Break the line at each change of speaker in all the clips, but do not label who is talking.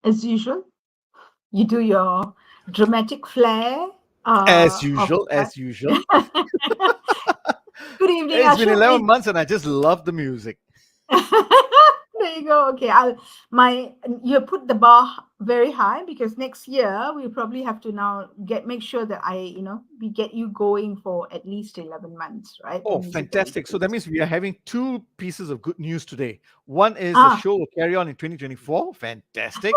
As usual, you do your dramatic flair.
As
Of
usual, as usual.
Good evening,
It's been
Ashok.
11 months and I just love the music.
There you go. Okay, you put the bar very high, because next year we probably have to now make sure that we get you going for at least 11 months, right?
Oh,
The music that we
fantastic. So
do.
that means we are having two pieces of good news today. One is the show will carry on in 2024. Fantastic.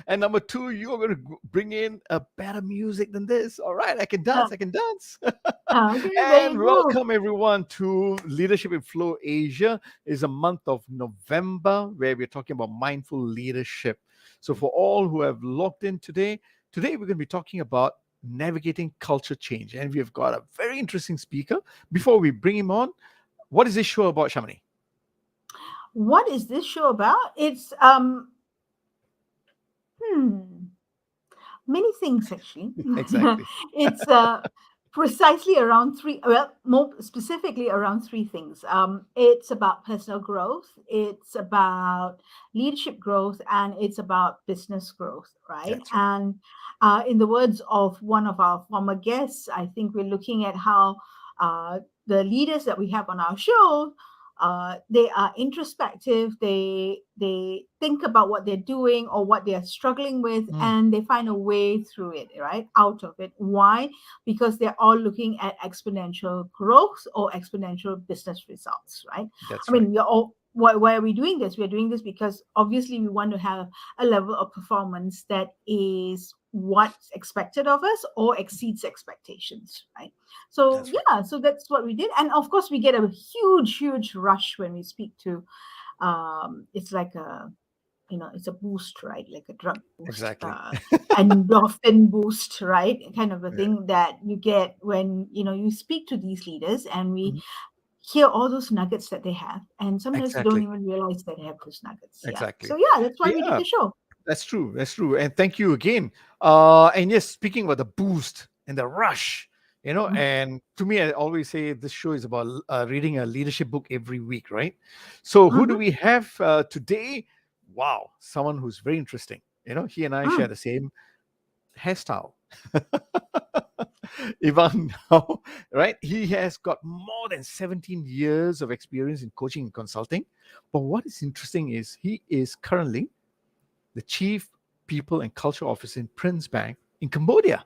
And number two, you're going to bring in a better music than this. All right, I can dance. I can dance.
Okay, there
And
you go.
welcome everyone to Leadership in Flow Asia. Is a month of November where we're talking about mindful leadership. So for all who have logged in today we're going to be talking about navigating culture change. And we have got a very interesting speaker. Before we bring him on, what is this show about, Shamini?
What is this show about? It's many things, actually.
Exactly.
It's precisely around more specifically around three things. It's about personal growth, it's about leadership growth, and it's about business growth, right?
That's right.
And in the words of one of our former guests, I think we're looking at how the leaders that we have on our show, they are introspective, they think about what they're doing or what they're struggling with, and they find a way through it, right, out of it. Why? Because they're all looking at exponential growth or exponential business results, right?
That's
I mean, we're all, why are we doing this? We're doing this because obviously we want to have a level of performance that is what's expected of us or exceeds expectations, right? So
That's right.
so that's what we did. And of course we get a huge rush when we speak to it's like it's a boost, right? Like a drug boost,
Exactly.
endorphin boost, right? Kind of a
Yeah.
thing that you get when you speak to these leaders, and we
Mhm.
hear all those nuggets that they have, and sometimes you don't
Exactly.
even realize that they have those nuggets.
Exactly.
So that's why we did
Yeah,
the show.
that's true. That's true. And thank you again. And yes, speaking about the boost and the rush, and to me, I always say this show is about reading a leadership book every week, right? So who do
Mhm.
we have today? Wow, someone who's very interesting. He and I share the same hairstyle. Evan Ngow, right? He has got more than 17 years of experience in coaching and consulting. But what is interesting is he is currently the Chief People and Culture Officer in Prince Bank in Cambodia,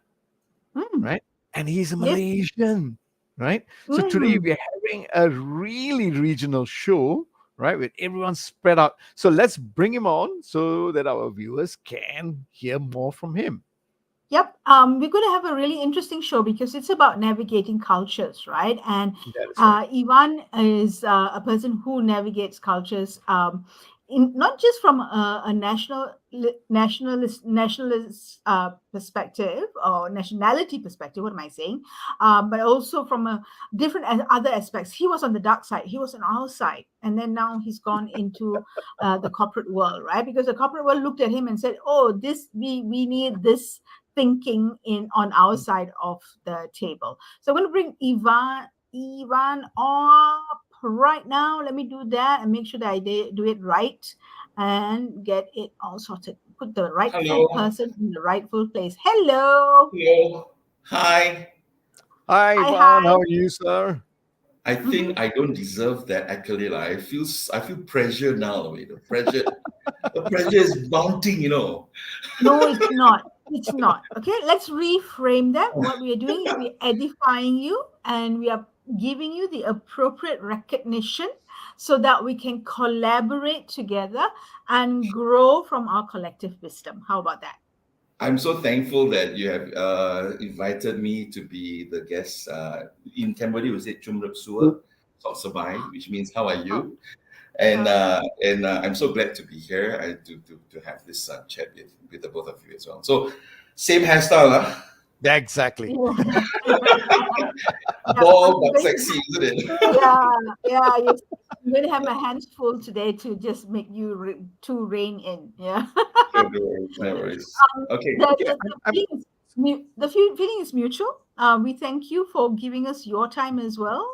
right? And he's a
Yes.
Malaysian, right? So today we are having a really regional show, right, with everyone spread out. So let's bring him on so that our viewers can hear more from him.
Yep. We're going to have a really interesting show because it's about navigating cultures, right? And
That is right.
Ivan is a person who navigates cultures, in not just from a nationalist perspective or nationality perspective. What am I saying? But also from a different other aspects. He was on the dark side. He was on our side, and then now he's gone into the corporate world, right? Because the corporate world looked at him and said, "Oh, we need this thinking in on our side of the table." So I'm going to bring Ivan up right now. Let me do that and make sure that I do it right and get it all sorted. Put the rightful
Hello.
person in the rightful place. Hello.
Hello. Hi.
Hi,
Hi.
Ivan. How are you, sir?
I
Mhm.
think I don't deserve that accolade. I feel pressure now. The pressure is mounting.
No, it's not. It's not. Okay, let's reframe that. What we are doing is we're edifying you and we are giving you the appropriate recognition so that we can collaborate together and grow from our collective wisdom. How about that?
I'm so thankful that you have invited me to be the guest. In Cambodia, we say Chum Rup Sua, Sok Sabai, which means how are
Oh,
you? And
uh,
I'm so glad to be here and to have this chat with the both of you as well. So same hairstyle, huh?
Yeah, exactly.
yeah. Yeah,
Bald
I'm
but
going
sexy,
to
isn't it?
yeah, yeah. Yes. I'm going to have my hands full today to just make you to rein in. Yeah.
Sure, no worries, no worries. Okay.
The,
Okay,
the,
I'm,
the
I'm
feeling is feeling is mutual. We thank you for giving us your time as well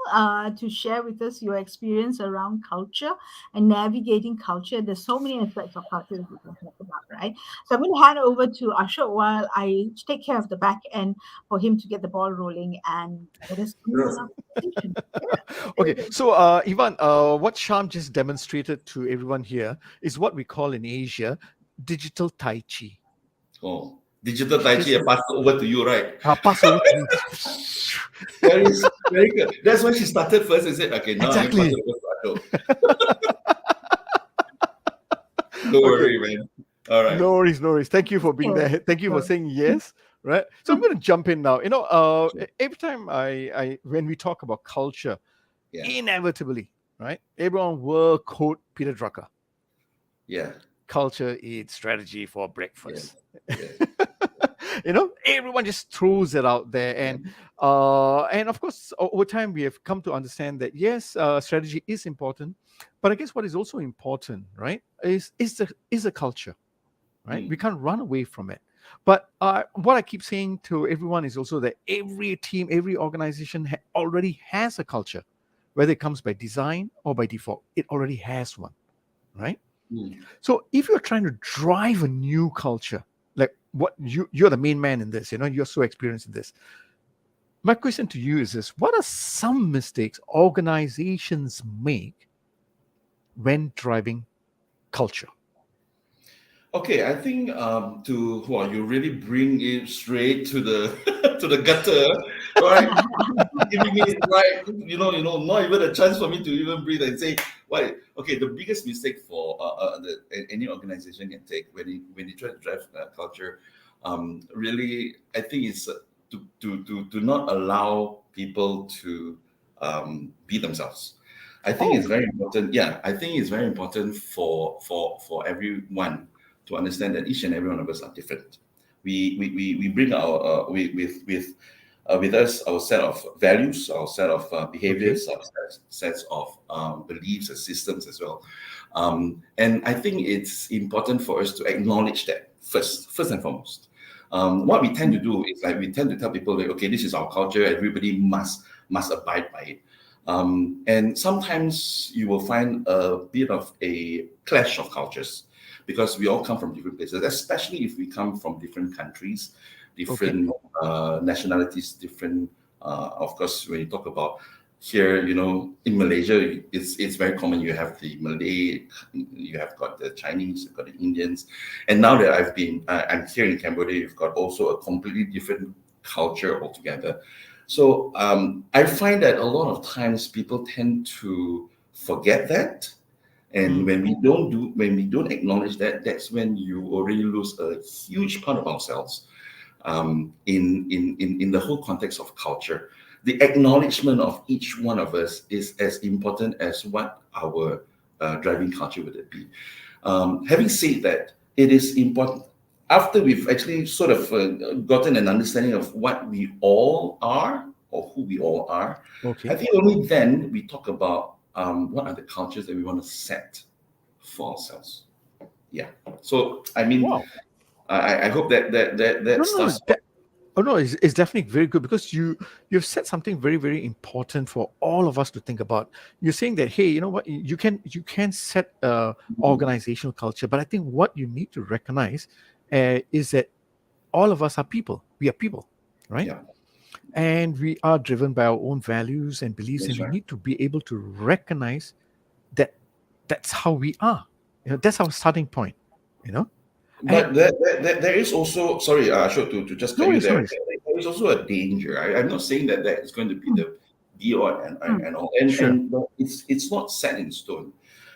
to share with us your experience around culture and navigating culture. There's so many aspects of culture that we can talk about, right? So I'm going to hand over to Ashok while I take care of the back end for him to get the ball rolling and let us move on our
Sure.
conversation.
okay.
Yeah.
So, Ivan, what Sham just demonstrated to everyone here is what we call in Asia digital Tai Chi.
Oh, digital
She
Tai Chi,
just
I pass it over to you, right?
pass over to me.
Very good. That's why she started first and said, okay, now I'm going to pass
Exactly.
it over to Ashok. Don't
Okay.
worry, man. All right.
No worries, no worries. Thank you for being
Okay.
there. Thank you for
So,
saying yes. Right. So I'm going to jump in now. Every time when we talk about culture,
Yeah.
inevitably, right? Everyone will quote Peter Drucker.
Yeah.
Culture eats strategy for
Yeah.
breakfast.
Yeah.
Everyone just throws it out there,
Yeah.
and of course, over time we have come to understand that yes, strategy is important, but I guess what is also important, right, is a culture, right? We
Mm.
can't run away from it. But what I keep saying to everyone is also that every team, every organization already has a culture, whether it comes by design or by default, it already has one, right?
Mm.
So if you're trying to drive a new culture, like what you're the main man in this, you're so experienced in this. My question to you is this: what are some mistakes organizations make when driving culture?
Okay, I think you really bring it straight to the to the gutter, right? Giving me right, not even a chance for me to even breathe and say why. Okay, the biggest mistake for any organization can take when you try to drive culture, really, I think is to not allow people to be themselves. I think it's
Oh,
very important. Yeah, I think it's very important for everyone to understand that each and every one of us are different. We bring our with us our set of values, our set of
okay.
behaviors, our sets of beliefs and systems as well. And I think it's important for us to acknowledge that first and foremost. What we tend to do is like we tend to tell people like, okay, this is our culture. Everybody must abide by it. And sometimes you will find a bit of a clash of cultures because we all come from different places, especially if we come from different countries,
Okay.
different nationalities, different. Of course, when you talk about here, in Malaysia, it's very common. You have the Malay, you have got the Chinese, you've got the Indians, and now that I'm here in Cambodia, you've got also a completely different culture altogether. So I find that a lot of times people tend to forget that, and
Mm.
when we don't acknowledge that, that's when you already lose a huge part of ourselves in the whole context of culture. The acknowledgement of each one of us is as important as what our driving culture would it be. Having said that, it is important after we've actually sort of gotten an understanding of what we all are or who we all are. I
Okay.
think only then we talk about what are the cultures that we want to set for ourselves. Yeah. So I mean,
Wow.
I hope that
No, no,
starts.
oh no, it's definitely very good because you've said something very, very important for all of us to think about. You're saying that, hey, you know what, you can set organizational culture, but I think what you need to recognize is that all of us are people. We are people, right?
Yeah,
And we are driven by our own values and beliefs, and
that's
we
right.
need to be able to recognize that that's how we are. That's our starting point. You know, And
But there is also, sorry, Ashok, to just
no
cut you
worries, no
there.
worries.
There is also a danger. I'm not saying that is going to be
Mm,
the be all and all,
Sure.
and it's not set in stone,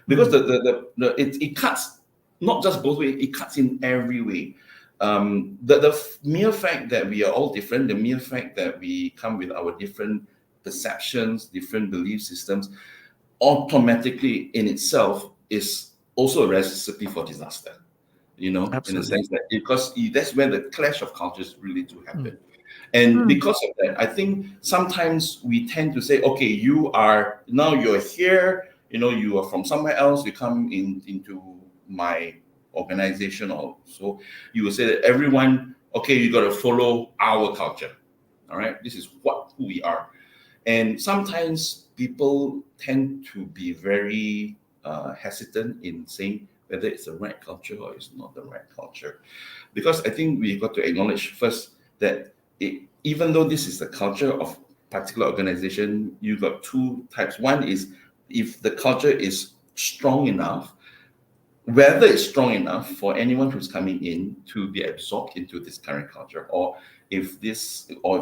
because
Mm,
it cuts not just both ways. It cuts in every way. The mere fact that we are all different, the mere fact that we come with our different perceptions, different belief systems, automatically in itself is also a recipe for disaster, in a
absolutely.
sense that, because that's where the clash of cultures really do
Mm,
happen. And
mm,
because of that, I think sometimes we tend to say, okay, you're here, you are from somewhere else, you come into my organization, or so you will say that everyone, okay, you got to follow our culture. All right, this is who we are. And sometimes people tend to be very hesitant in saying whether it's the right culture or it's not the right culture. Because I think we've got to acknowledge first that even though this is the culture of particular organization, you've got two types. One is, if the culture is strong enough, whether it's strong enough for anyone who's coming in to be absorbed into this current culture, or if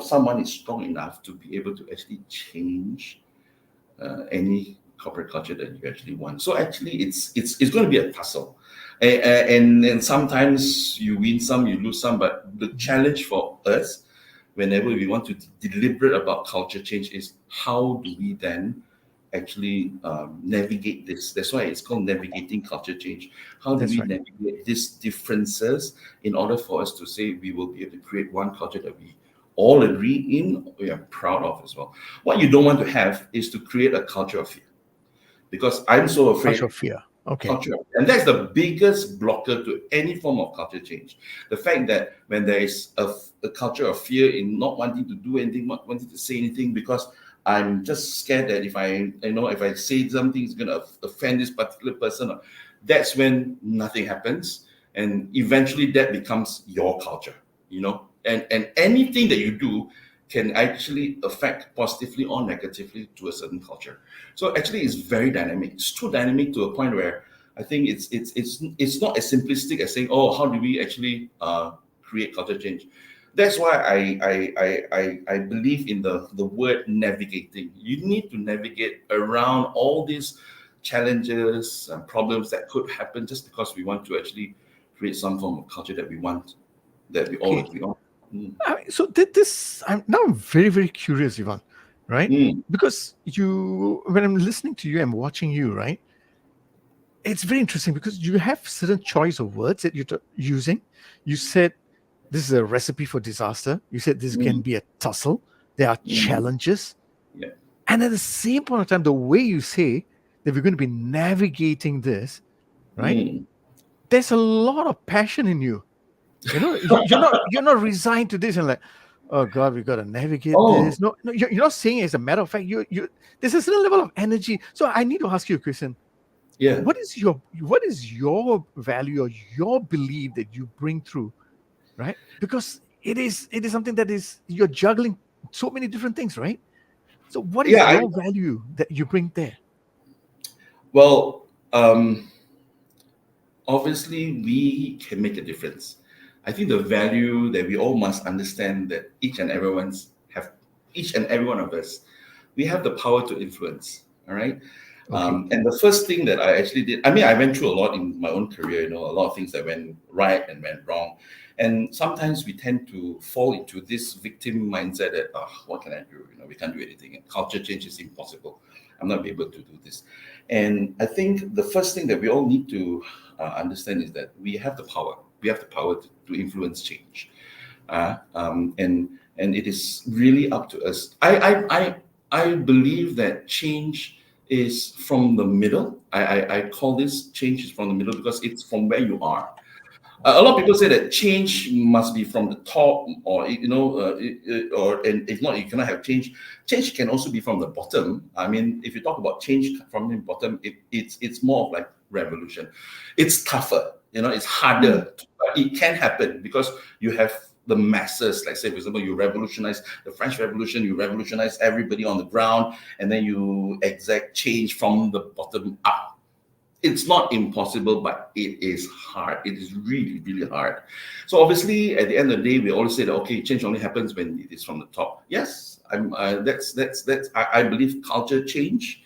someone is strong enough to be able to actually change any corporate culture that you actually want. So actually, it's going to be a tussle, and sometimes you win some, you lose some. But the challenge for us, whenever we want to deliberate about culture change, is how do we then actually navigate this. That's why it's called navigating culture change. How do
that's
we
right.
navigate these differences in order for us to say we will be able to create one culture that we all agree in, we are proud of as well. What you don't want to have is to create a culture of fear, because I'm so
Culture
afraid.
of fear. Okay.
And that's the biggest blocker to any form of culture change. The fact that when there is a culture of fear in not wanting to do anything, not wanting to say anything, because I'm just scared that if I say something, it's going to offend this particular person, that's when nothing happens, and eventually that becomes your culture. And anything that you do can actually affect positively or negatively to a certain culture. So actually, it's very dynamic. It's too dynamic to a point where I think it's not as simplistic as saying, oh, how do we actually create culture change? That's why I believe in the word navigating. You need to navigate around all these challenges and problems that could happen, just because we want to actually create some form of culture that we want, that we all
Okay.
agree on. Mm.
So this, I'm now very, very curious, Ivan, right?
Mm.
Because when I'm listening to you, I'm watching you, right? It's very interesting because you have certain choice of words that you're using. You said this is a recipe for disaster. You said this can
Mm.
be a tussle. There are
Mm.
challenges.
Yeah.
And at the same point of time, the way you say that we're going to be navigating this, right?
Mm.
There's a lot of passion in you. You're not resigned to this and like, oh God, we got to navigate
Oh,
this. No, no, you're not saying it as a matter of fact. You there's a certain level of energy. So I need to ask you a question.
yeah.
What is your value or your belief that you bring through, right? Because it is something that is you're juggling so many different things, right? So what
Yeah.
is your value that you bring there?
Well, obviously, we can make a difference. I think the value that we all must understand, that each and every one of us, we have the power to influence. All right.
Okay.
And the first thing that I actually did, I mean, I went through a lot in my own career, a lot of things that went right and went wrong. And sometimes we tend to fall into this victim mindset that, what can I do? We can't do anything. And culture change is impossible. I'm not able to do this. And I think the first thing that we all need to understand is that we have the power. We have the power to influence change. And it is really up to us. I believe that change is from the middle. I call this change is from the middle because it's from where you are. A lot of people say that change must be from the top, or and if not, you cannot have change. Change can also be from the bottom. I mean, if you talk about change from the bottom, it's more of like revolution. It's tougher, it's
mm,
harder, but it can happen because you have the masses. Like, say, for example, you revolutionize the French Revolution, you revolutionize everybody on the ground, and then you exact change from the bottom up. it's not impossible, but it is hard. It is really, really hard. So obviously, at the end of the day, we always say that okay, change only happens when it is from the top. Yes, I believe culture change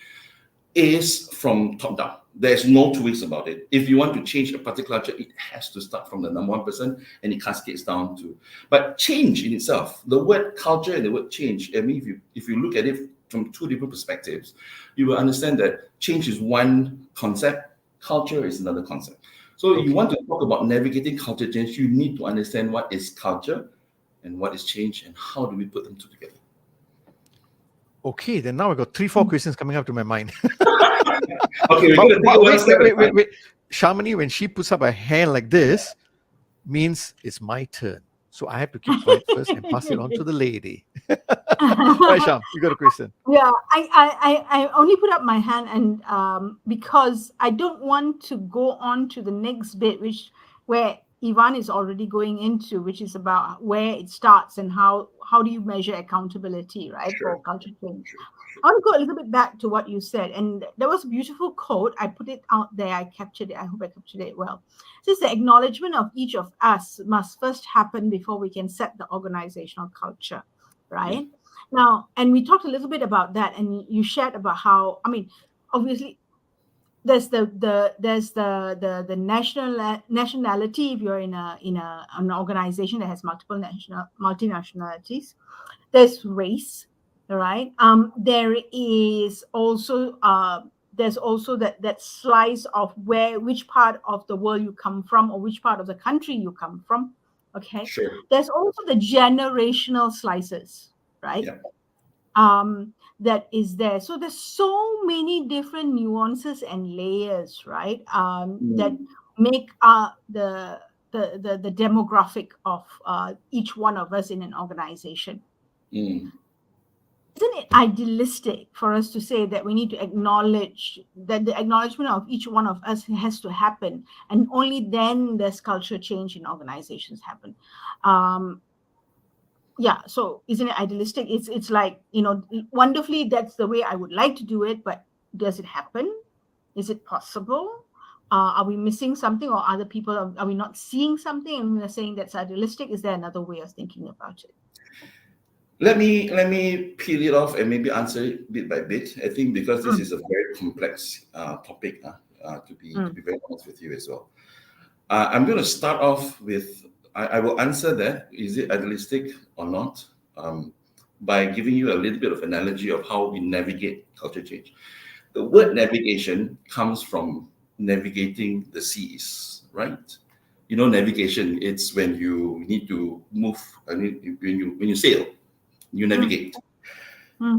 is from top down. There's no two ways about it. If you want to change a particular culture, it has to start from the number one person and it cascades down to. But change in itself, the word culture and the word change, I mean, if you look at it from two different perspectives, you will understand that change is one concept, culture is another concept. So you want to talk about navigating culture change, you need to understand what is culture and what is change and how do we put them two together.
Okay, then now I got 3-4 questions coming up to my mind.
Okay, we're going to take one step at a time.
Wait. Shamini, when she puts up her hand like this, means it's my turn. So I have to keep quiet first and pass it on to the lady. Right, Sham, you got a question.
Yeah, I only put up my hand and because I don't want to go on to the next bit, where Ivan is already going into, which is about where it starts and how do you measure accountability, right,
Sure.
for culture change. I want to go a little bit back to what you said, and there was a beautiful quote. I put it out there. I captured it. I hope I captured it well. It says the acknowledgement of each of us must first happen before we can set the organizational culture, right?
Yeah.
Now, and we talked a little bit about that, and you shared about how, I mean, obviously there's the nationality if you're in an organization that has multiple multinationalities. There's race, right? There is also there's also that slice of which part of the world you come from or which part of the country you come from. Okay.
Sure.
There's also the generational slices, right?
Yeah.
That is there. So there's so many different nuances and layers, right? That make the demographic of each one of us in an organization.
Mm.
Isn't it idealistic for us to say that we need to acknowledge that the acknowledgement of each one of us has to happen, and only then does culture change in organizations happen? Yeah, so isn't it idealistic? It's like, wonderfully that's the way I would like to do it, but does it happen? Is it possible? Are we missing something, or other people are we not seeing something and we're saying that's idealistic? Is there another way of thinking about it?
Let me peel it off and maybe answer it bit by bit. I think because this is a very complex topic, to be very honest with you as well. I'm going to start off with I will answer that, is it idealistic or not, by giving you a little bit of analogy of how we navigate culture change. The word navigation comes from navigating the seas, right? You know, navigation, it's when you need to move, when you sail, you navigate.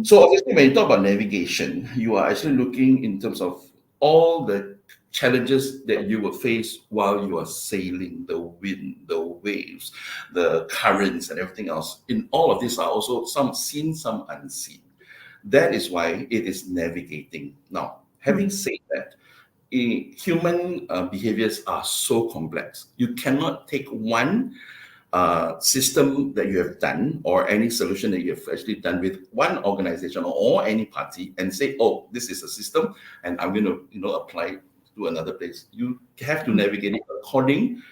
So obviously, when you talk about navigation, you are actually looking in terms of all the challenges that you will face while you are sailing, the wind, the waves, the currents, and everything else. In all of these are also some seen, some unseen. That is why it is navigating. Now, having said that, human behaviors are so complex. You cannot take one system that you have done or any solution that you have actually done with one organization or any party and say, oh, this is a system and I'm going to apply it to another place. You have to navigate it according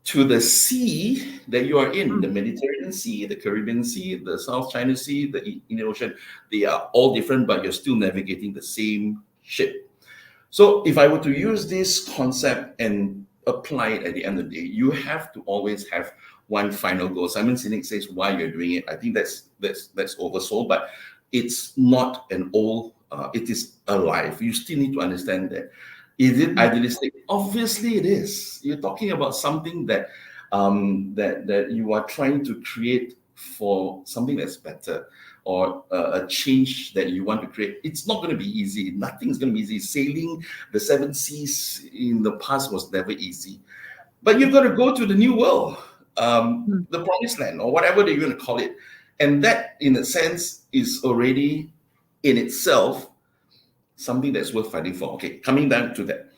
to the sea that you are in, the Mediterranean Sea, the Caribbean Sea, the South China Sea, the Indian Ocean. They are all different, but you're still navigating the same ship. So if I were to use this concept and apply it at the end of the day, you have to always have one final goal. Simon Sinek says why you're doing it. I think that's oversold, but it's not an old, it is alive. You still need to understand that. Is it idealistic? Obviously it is. You're talking about something that that you are trying to create for something that's better, or a change that you want to create. It's not going to be easy. Nothing's going to be easy. Sailing the seven seas in the past was never easy. But you've got to go to the new world, the promised land, or whatever that you're going to call it. And that, in a sense, is already in itself something that's worth fighting for. Okay, coming down to that.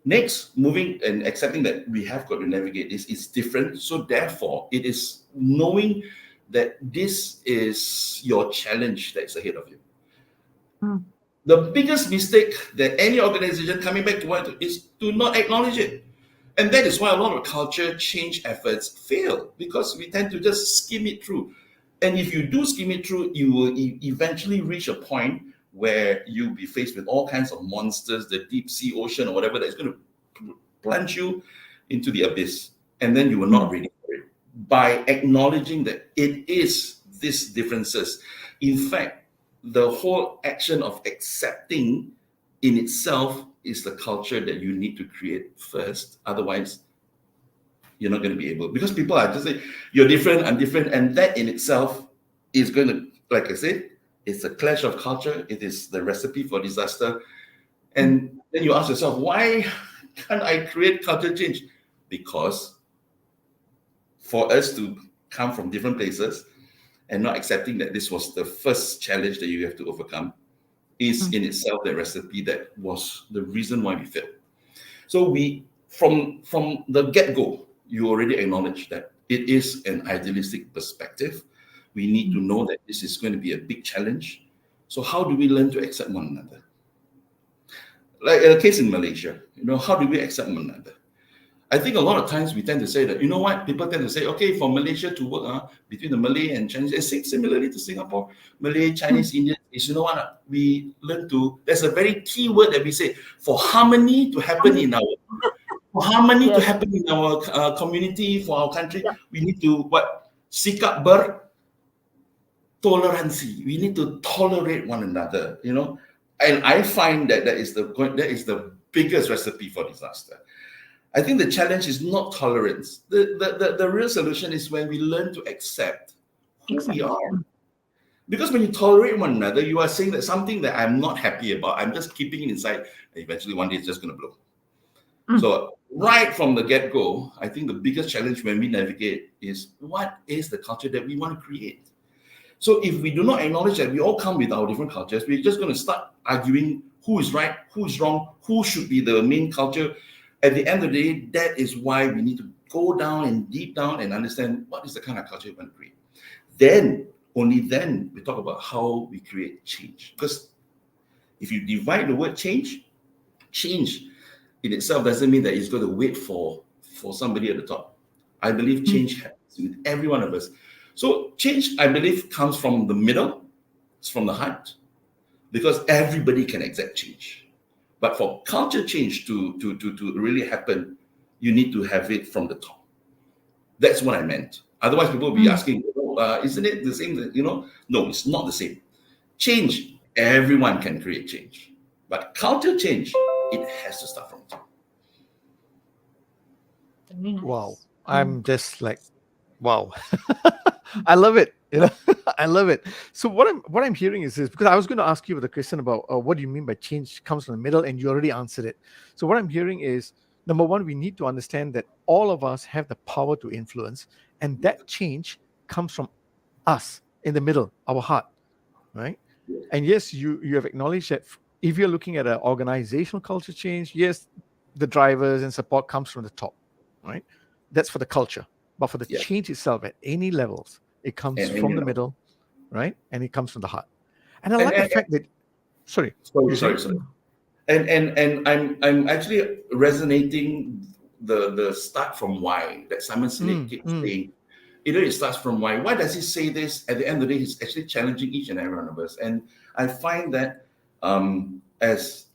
Next, moving and accepting that we have got to navigate this is different. So therefore, it is knowing that this is your challenge that's ahead of you. The biggest mistake that any organization coming back to what is to not acknowledge it. And that is why a lot of culture change efforts fail, because we tend to just skim it through. And if you do skim it through, you will eventually reach a point where you'll be faced with all kinds of monsters, the deep sea ocean or whatever, that's going to plunge you into the abyss. And then you will not ready for it. By acknowledging that it is these differences. In fact, the whole action of accepting in itself is the culture that you need to create first. Otherwise, you're not going to be able, because people are just saying, you're different, I'm different. And that in itself is going to, like I said, it's a clash of culture. It is the recipe for disaster. And then you ask yourself, why can't I create culture change? Because for us to come from different places and not accepting that this was the first challenge that you have to overcome is in itself the recipe that was the reason why we failed. So we, from the get-go, you already acknowledge that it is an idealistic perspective. We need to know that this is going to be a big challenge. So how do we learn to accept one another? Like in a case in Malaysia, how do we accept one another? I think a lot of times we tend to say that, people tend to say, okay, for Malaysia to work between the Malay and Chinese, similarly to Singapore, Malay, Chinese, Indian, is we learn to, there's a very key word that we say, for harmony to happen in our community, for our country, we need to sikap bertoleransi. We need to tolerate one another, And I find that that is the biggest recipe for disaster. I think the challenge is not tolerance. The real solution is when we learn to accept who we are. Because when you tolerate one another, you are saying that something that I'm not happy about, I'm just keeping it inside, and eventually one day it's just going to blow. So right from the get-go, I think the biggest challenge when we navigate is, what is the culture that we want to create? So if we do not acknowledge that we all come with our different cultures, we're just going to start arguing who is right, who is wrong, who should be the main culture. At the end of the day, that is why we need to go down and deep down and understand what is the kind of culture we want to create. Then, only then, we talk about how we create change. Because if you divide the word change in itself doesn't mean that it's going to wait for somebody at the top. I believe change happens with every one of us. So change, I believe, comes from the middle. It's from the heart. Because everybody can accept change. But for culture change to really happen, you need to have it from the top. That's what I meant. Otherwise, people will be asking, isn't it the same? No, it's not the same. Change, everyone can create change. But culture change, it has to start from the top.
Wow. I'm just like, wow. I love it. I love it. So what I'm hearing is this, because I was going to ask you the question about what do you mean by change comes from the middle, and you already answered it. So what I'm hearing is, number one, we need to understand that all of us have the power to influence, and that change comes from us in the middle, our heart, right? And yes, you have acknowledged that if you're looking at an organizational culture change, yes, the drivers and support comes from the top, right? That's for the culture. But for the change itself at any levels, it comes from the middle, right? And it comes from the heart. And I like the fact that, sorry.
And I'm actually resonating the start from why that Simon Sinek keeps saying. It starts from why. Why does he say this? At the end of the day, he's actually challenging each and every one of us. And I find that as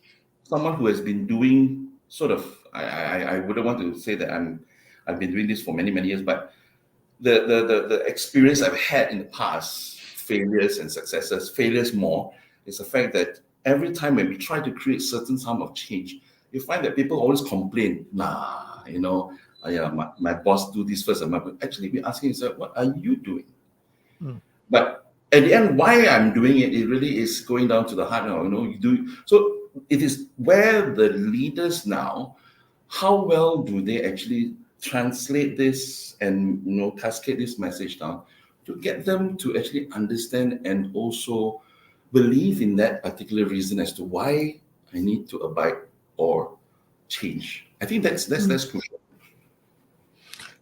someone who has been doing sort of, I wouldn't want to say that I've been doing this for many, many years, but the experience I've had in the past, failures and successes, failures more, is the fact that every time when we try to create certain sum of change, you find that people always complain, my boss do this first. Actually, we're asking yourself, what are you doing? But at the end, why I'm doing it, it really is going down to the heart now. You do. So it is where the leaders now, how well do they actually translate this and cascade this message down to get them to actually understand and also believe in that particular reason as to why I need to abide or change. I think that's crucial.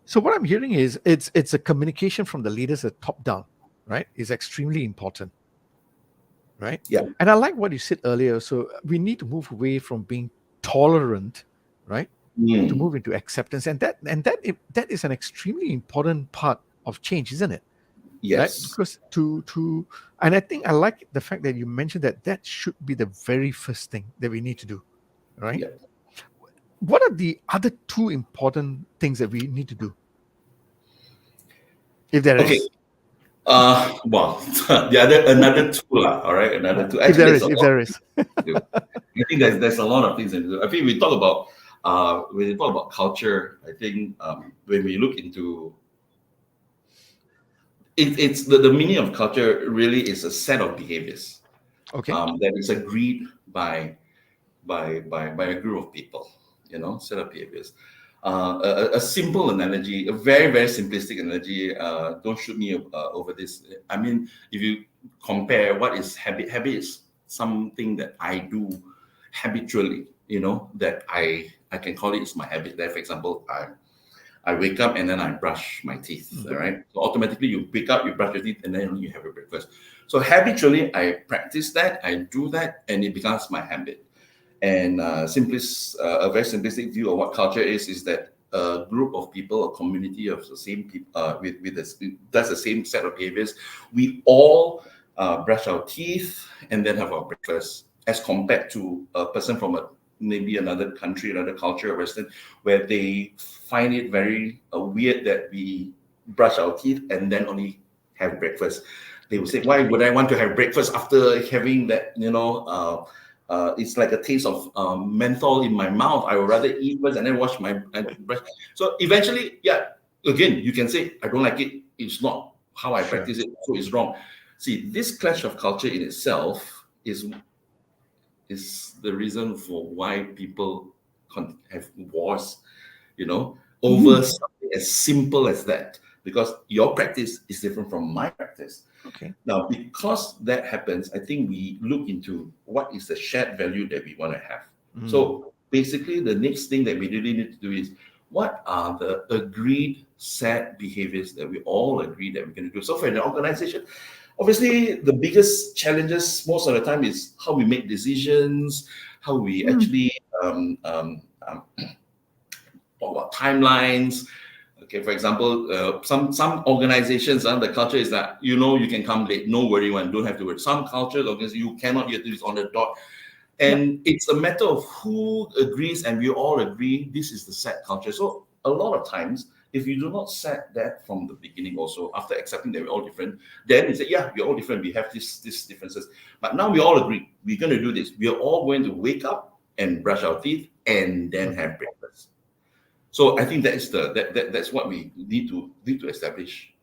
So what I'm hearing is it's a communication from the leaders at top down, right? Is extremely important. right?
Yeah.
And I like what you said earlier. So we need to move away from being tolerant, right, to
Mm.
move into acceptance, and that is an extremely important part of change, isn't it? Right?
Yes.
Because to and I think I like the fact that you mentioned that should be the very first thing that we need to do, right?
Yeah.
What are the other two important things that we need to do, if there
Okay.
is?
Well, the other another two lah. All right, another two.
If
Actually,
there
there's
is,
a
if
lot
there is.
to do. I think there's a lot of things to do. I think we talk about when we talk about culture. I think when we look into it's the meaning of culture really is a set of behaviors
Okay.
that is agreed by by a group of people, set of behaviors. A simple analogy, a very, very simplistic analogy, don't shoot me over this. I mean, if you compare what is habit, habit is something that I do habitually, that I can call it is my habit. There, for example, I wake up and then I brush my teeth. All right. So automatically you wake up, you brush your teeth, and then you have your breakfast. So habitually, I practice that, I do that, and it becomes my habit. And a very simplistic view of what culture is that a group of people, a community of the same people does the same set of behaviors. We all brush our teeth and then have our breakfast, as compared to a person from maybe another country, another culture, Western, where they find it very weird that we brush our teeth and then only have breakfast. They would say, "Why would I want to have breakfast after having that?" It's like a taste of menthol in my mouth. I would rather eat first and then wash my breath. So eventually, yeah, again, you can say, I don't like it. It's not how I
Sure.
practice it, so it's wrong. See, this clash of culture in itself is the reason for why people have wars, over
Mhm.
something as simple as that. Because your practice is different from my practice.
Okay.
Now, because that happens, I think we look into what is the shared value that we want to have. So basically, the next thing that we really need to do is what are the agreed set behaviors that we all agree that we're going to do. So for an organization, obviously, the biggest challenges most of the time is how we make decisions, how we
Mm.
actually talk about timelines. Okay, for example, some organizations, the culture is that you can come late, no worry, one don't have to worry. Some cultures, you cannot, you have to do this on the dot,
Yep.
and it's a matter of who agrees, and we all agree this is the set culture. So a lot of times, if you do not set that from the beginning, also after accepting that we're all different, then you say, yeah, we're all different. We have these differences, but now we all agree we're going to do this. We are all going to wake up and brush our teeth and then have breakfast. So I think that's what we need to establish.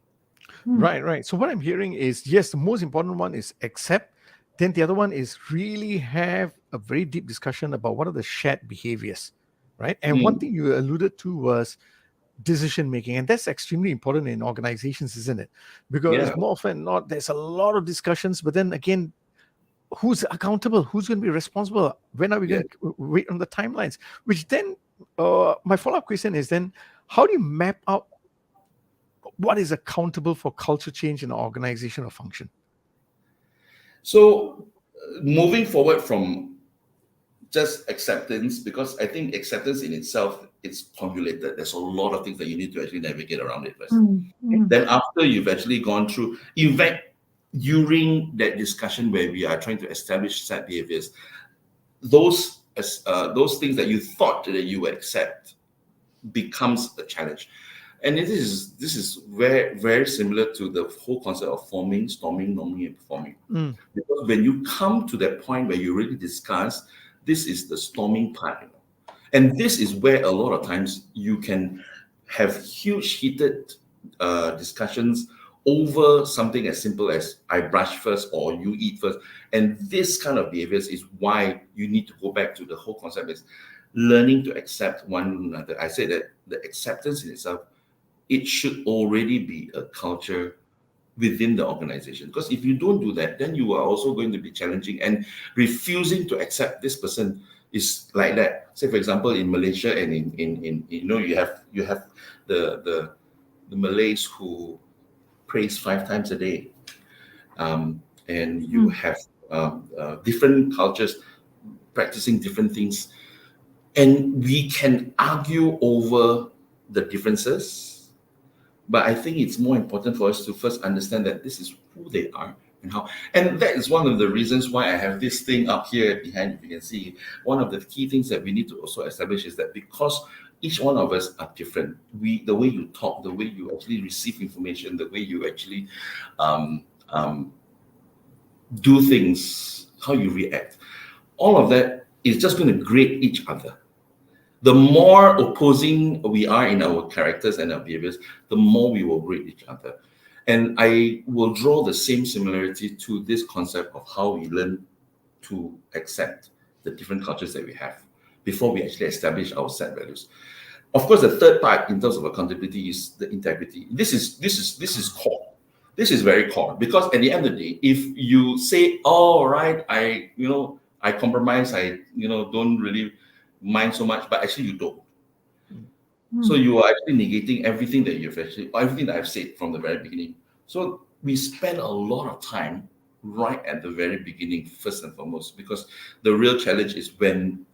Mm.
Right. So what I'm hearing is, yes, the most important one is accept. Then the other one is really have a very deep discussion about what are the shared behaviors, right? And one
Mm,
thing you alluded to was decision making, and that's extremely important in organizations, isn't it? Because
yeah,
more often than not, there's a lot of discussions, but then again, who's accountable? Who's going to be responsible? When are we
yeah.
going to wait on the timelines? Which then, my follow-up question is then, how do you map out what is accountable for culture change in an organization or function?
So moving forward from just acceptance, because I think acceptance in itself is convoluted. There's a lot of things that you need to actually navigate around it first.
Mm. Mm.
Then after you've actually gone through, in fact, during that discussion where we are trying to establish set behaviors, those things that you thought that you would accept becomes a challenge. And this is very, very similar to the whole concept of forming, storming, norming, and performing.
Mm,
Because when you come to that point where you really discuss, this is the storming part. And this is where a lot of times you can have huge heated discussions over something as simple as I brush first or you eat first. And this kind of behaviors is why you need to go back to the whole concept is learning to accept one another. I say that the acceptance in itself, it should already be a culture within the organization. Because if you don't do that, then you are also going to be challenging and refusing to accept this person is like that. Say, for example, in Malaysia and in you have the Malays who prays 5 times a day, and you
Mm.
have different cultures practicing different things, and we can argue over the differences. But I think it's more important for us to first understand that this is who they are and how. And that is one of the reasons why I have this thing up here behind, if you can see. One of the key things that we need to also establish is that because each one of us are different, the way you talk, the way you actually receive information, the way you actually do things, how you react, all of that is just going to grade each other. The more opposing we are in our characters and our behaviors, the more we will grade each other. And I will draw the same similarity to this concept of how we learn to accept the different cultures that we have before we actually establish our set values. Of course, the third part in terms of accountability is the integrity. This is core. This is very core, because at the end of the day, if you say, "Oh, right, I compromise, I don't really mind so much," but actually you don't. So you are actually negating everything that everything that I've said from the very beginning. So we spend a lot of time right at the very beginning, first and foremost, because the real challenge is when,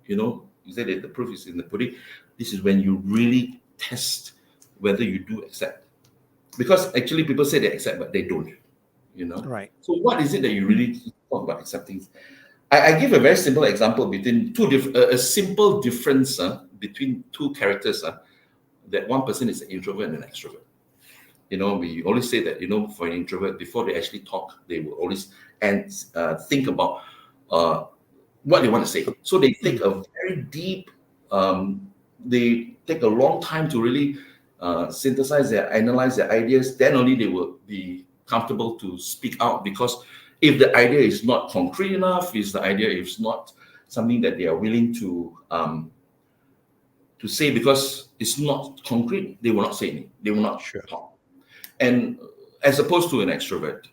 you said that the proof is in the pudding. This is when you really test whether you do accept. Because actually people say they accept, but they don't,
Right.
So what is it that you really talk about accepting? I give a very simple example between a simple difference between two characters. That one person is an introvert and an extrovert. We always say that, for an introvert, before they actually talk, they will always think about what they want to say. So they take a very deep, they take a long time to really analyze their ideas. Then only they will be comfortable to speak out, because if the idea is not concrete enough, if the idea is not something that they are willing to say, because it's not concrete, they will not say anything. They will not talk. And as opposed to an extrovert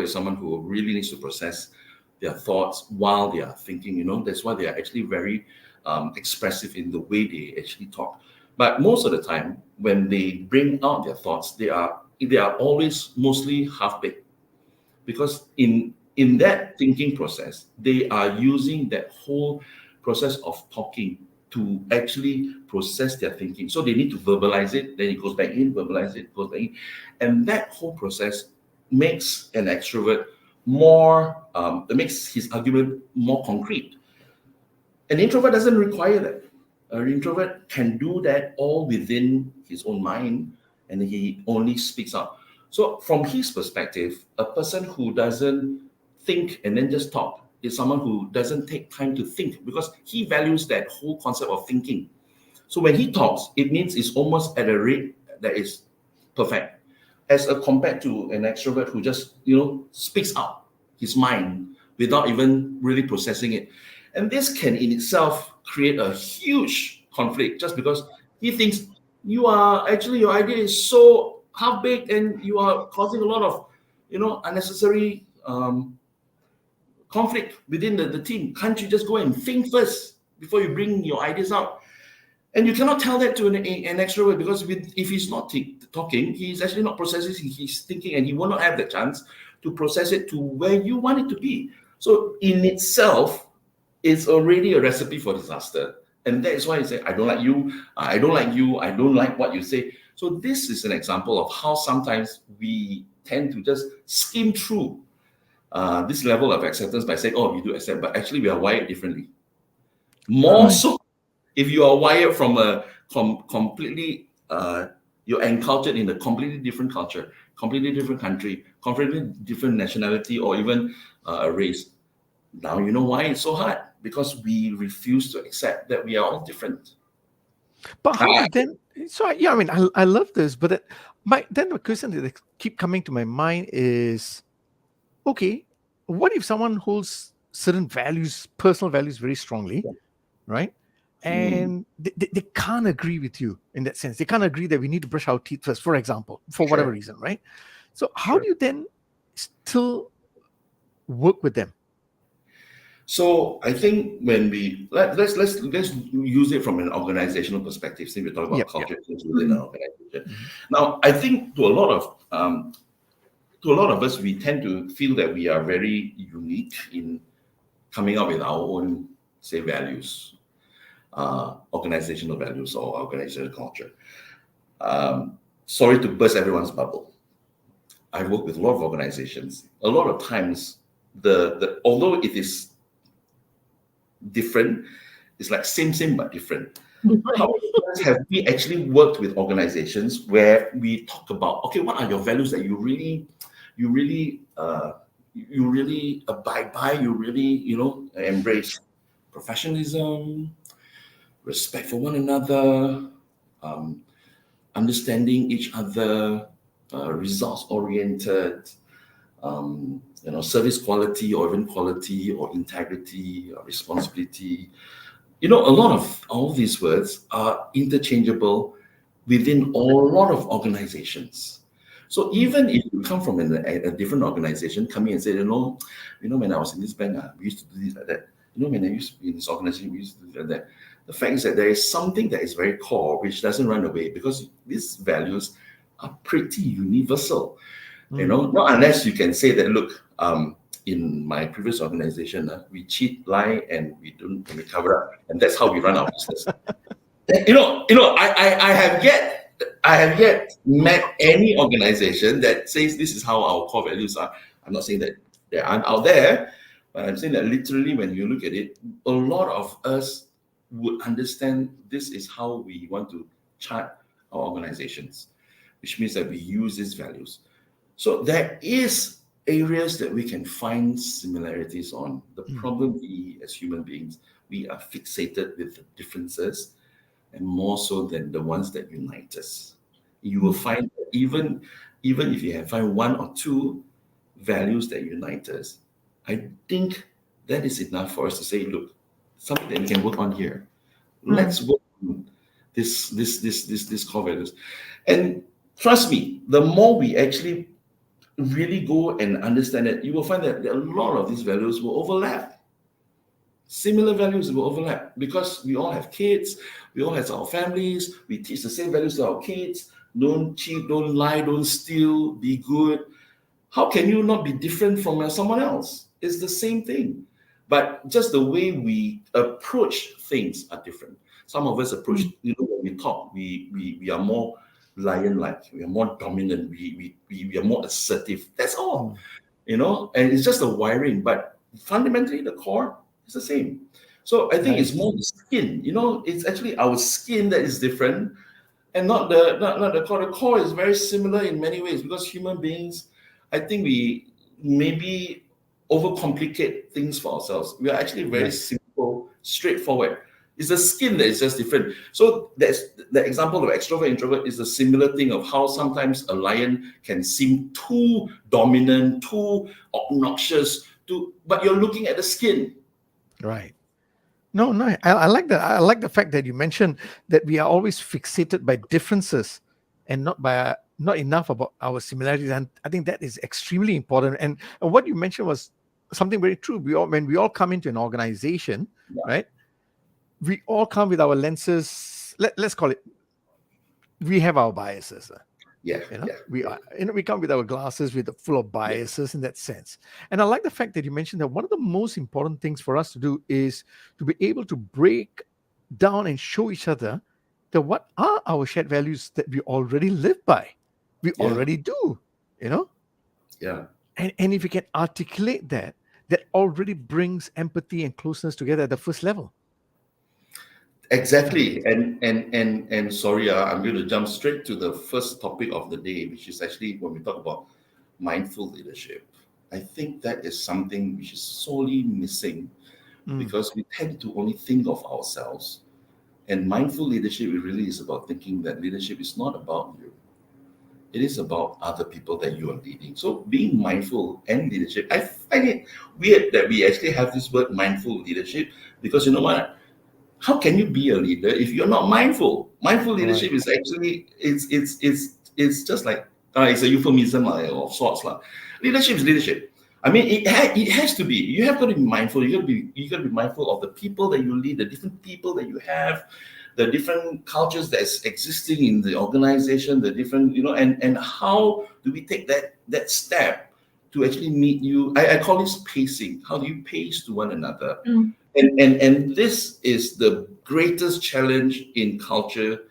is someone who really needs to process their thoughts while they are thinking. That's why they are actually very expressive in the way they actually talk. But most of the time, when they bring out their thoughts, they are always mostly half-baked. Because in that thinking process, they are using that whole process of talking to actually process their thinking. So they need to verbalize it, then it goes back in, verbalize it, goes back in. And that whole process makes an extrovert it makes his argument more concrete. An introvert doesn't require that. An introvert can do that all within his own mind, and he only speaks out. So from his perspective, a person who doesn't think and then just talk is someone who doesn't take time to think, because he values that whole concept of thinking. So when he talks, it means it's almost at a rate that is perfect, as compared to an extrovert who just speaks out his mind without even really processing it. And this can in itself create a huge conflict, just because he thinks your idea is so half-baked and you are causing a lot of unnecessary conflict within the team. Can't you just go and think first before you bring your ideas out? And you cannot tell that to an extrovert, because if he's not talking, he's actually not processing his thinking, and he will not have the chance to process it to where you want it to be. So in itself, it's already a recipe for disaster. And that is why I say, I don't like you, I don't like you, I don't like what you say. So this is an example of how sometimes we tend to just skim through this level of acceptance by saying, "Oh, you do accept," but actually we are wired differently. More so, if you are wired from a completely, you're encultured in a completely different culture, completely different country, completely different nationality, or even a race. Now you know why it's so hard, because we refuse to accept that we are all different.
But how do then? So yeah, I mean, I love this, but then the question that keep coming to my mind is, okay, what if someone holds certain values, personal values, very strongly, right? And they can't agree with you in that sense. They can't agree that we need to brush our teeth first, for example, for whatever reason, right? So how do you then still work with them?
So I think when let's use it from an organizational perspective, since we're talking about culture within an organization. Now, I think to a lot of to a lot of us, we tend to feel that we are very unique in coming up with our own, say, values, organizational values or organizational culture. Sorry to burst everyone's bubble. I've worked with a lot of organizations. A lot of times, although it is different, it's like same but different. How many times have we actually worked with organizations where we talk about, okay, what are your values that you really abide by, you really, embrace? Professionalism, respect for one another, understanding each other, results-oriented, service quality or even quality or integrity or responsibility. A lot of all these words are interchangeable within a lot of organizations. So even if you come from a different organization, come in and say, when I was in this bank, we used to do this like that. When I used to be in this organization, we used to do this like that. The fact is that there is something that is very core, which doesn't run away, because these values are pretty universal. Not unless you can say that, look, in my previous organization, we cheat, lie, and we cover up, and that's how we run our business. I have yet met any organization that says this is how our core values are. I'm not saying that they aren't out there, but I'm saying that literally when you look at it, a lot of us would understand this is how we want to chart our organizations, which means that we use these values. So there is areas that we can find similarities on. The problem we as human beings, we are fixated with the differences, and more so than the ones that unite us. You will find that even if you find one or two values that unite us, I think that is enough for us to say, look, something that we can work on here. Let's work on this core values. And trust me, the more we actually really go and understand it, you will find that a lot of these values will overlap. Similar values will overlap because we all have kids, we all have our families, we teach the same values to our kids. Don't cheat, don't lie, don't steal, be good. How can you not be different from someone else? It's the same thing. But just the way we approach things are different. Some of us approach, when we talk, we are more lion-like, we are more dominant, we are more assertive. That's all, and it's just a wiring. But fundamentally, the core is the same. So I think it's more the skin. It's actually our skin that is different, and not the core. The core is very similar in many ways because human beings, I think we maybe overcomplicate things for ourselves. We are actually very simple, straightforward. It's the skin that is just different. So that's the example of extrovert, introvert is a similar thing of how sometimes a lion can seem too dominant, too obnoxious, but you're looking at the skin.
Right. No, I like that. I like the fact that you mentioned that we are always fixated by differences and not enough about our similarities. And I think that is extremely important. And what you mentioned was something very true. When we all come into an organization, right? We all come with our lenses. Let's call it. We have our biases. We come with our glasses full of biases in that sense. And I like the fact that you mentioned that one of the most important things for us to do is to be able to break down and show each other that what are our shared values that we already live by, we already do,
Yeah.
And if we can articulate that already brings empathy and closeness together at the first level.
Exactly, and sorry, I'm going to jump straight to the first topic of the day, which is actually when we talk about mindful leadership. I think that is something which is sorely missing because we tend to only think of ourselves. And mindful leadership really is about thinking that leadership is not about you. It is about other people that you are leading. So being mindful and leadership, I find it weird that we actually have this word mindful leadership because you know what? How can you be a leader if you're not mindful? Mindful leadership is actually it's just like it's a euphemism of sorts. Leadership is leadership. I mean, it has to be. You have got to be mindful. You got to be mindful of the people that you lead, the different people that you have, the different cultures that's existing in the organization, the different, and how do we take that step to actually meet you? I call this pacing. How do you pace to one another?
Mm.
And this is the greatest challenge in culture,